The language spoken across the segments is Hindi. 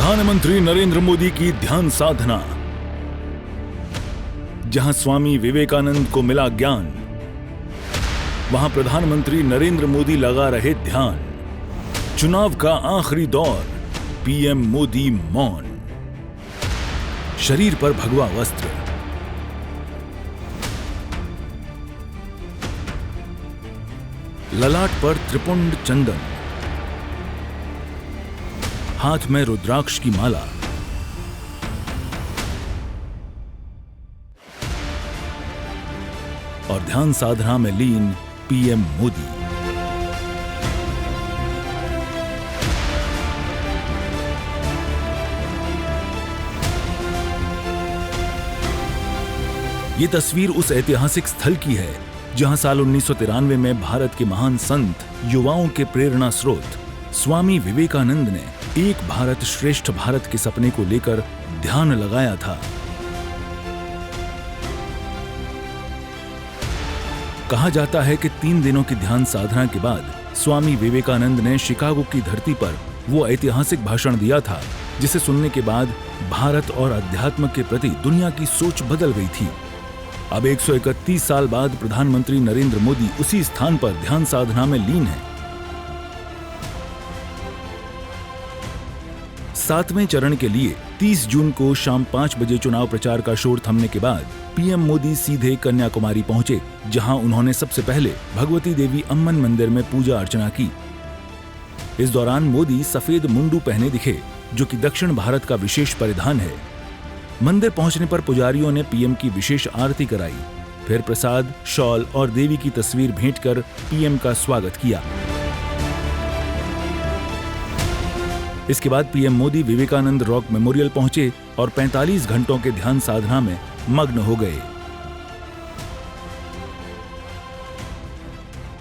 प्रधानमंत्री नरेंद्र मोदी की ध्यान साधना। जहां स्वामी विवेकानंद को मिला ज्ञान, वहां प्रधानमंत्री नरेंद्र मोदी लगा रहे ध्यान। चुनाव का आखिरी दौर, पीएम मोदी मौन। शरीर पर भगवा वस्त्र, ललाट पर त्रिपुंड चंदन, हाथ में रुद्राक्ष की माला। और ध्यान साधना में लीन पीएम मोदी। ये तस्वीर उस ऐतिहासिक स्थल की है जहां साल 1993 में भारत के महान संत, युवाओं के प्रेरणा स्रोत स्वामी विवेकानंद ने एक भारत श्रेष्ठ भारत के सपने को लेकर ध्यान लगाया था। कहा जाता है कि 3 दिनों की ध्यान साधना के बाद स्वामी विवेकानंद ने शिकागो की धरती पर वो ऐतिहासिक भाषण दिया था जिसे सुनने के बाद भारत और अध्यात्म के प्रति दुनिया की सोच बदल गई थी। अब 131 साल बाद प्रधानमंत्री नरेंद्र मोदी उसी स्थान पर ध्यान साधना में लीन है। 7वें चरण के लिए 30 जून को शाम 5 बजे चुनाव प्रचार का शोर थमने के बाद पीएम मोदी सीधे कन्याकुमारी पहुंचे, जहां उन्होंने सबसे पहले भगवती देवी अम्मन मंदिर में पूजा अर्चना की। इस दौरान मोदी सफेद मुंडू पहने दिखे, जो कि दक्षिण भारत का विशेष परिधान है। मंदिर पहुंचने पर पुजारियों ने पीएम की विशेष आरती कराई, फिर प्रसाद, शॉल और देवी की तस्वीर भेंट कर पीएम का स्वागत किया। इसके बाद PM Modi Vivekananda Rock Memorial पहुंचे और 45 घंटों के ध्यान साधना में मग्न हो गए।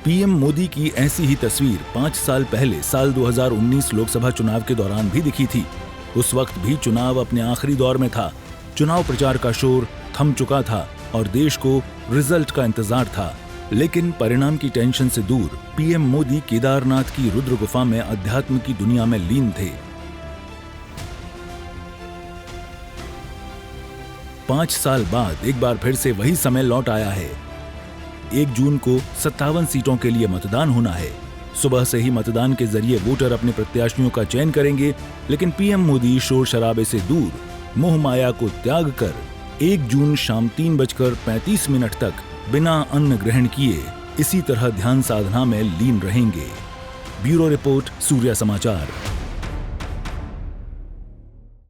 पीएम मोदी की ऐसी ही तस्वीर 5 साल पहले साल 2019 लोकसभा चुनाव के दौरान भी दिखी थी। उस वक्त भी चुनाव अपने आखिरी दौर में था। चुनाव प्रचार का शोर थम चुका था और देश को रिजल्ट का इंतजार था, लेकिन परिणाम की टेंशन से दूर पीएम मोदी केदारनाथ की रुद्र गुफा में अध्यात्म की दुनिया में लीन थे। 5 साल बाद एक बार फिर से वही समय लौट आया है। 1 जून को 57 सीटों के लिए मतदान होना है। सुबह से ही मतदान के जरिए वोटर अपने प्रत्याशियों का चयन करेंगे, लेकिन पीएम मोदी शोर शराबे से दूर मोह माया को त्याग कर 1 जून शाम 3:35 तक बिना अन्न ग्रहण किए इसी तरह ध्यान साधना में लीन रहेंगे। ब्यूरो रिपोर्ट, सूर्य समाचार।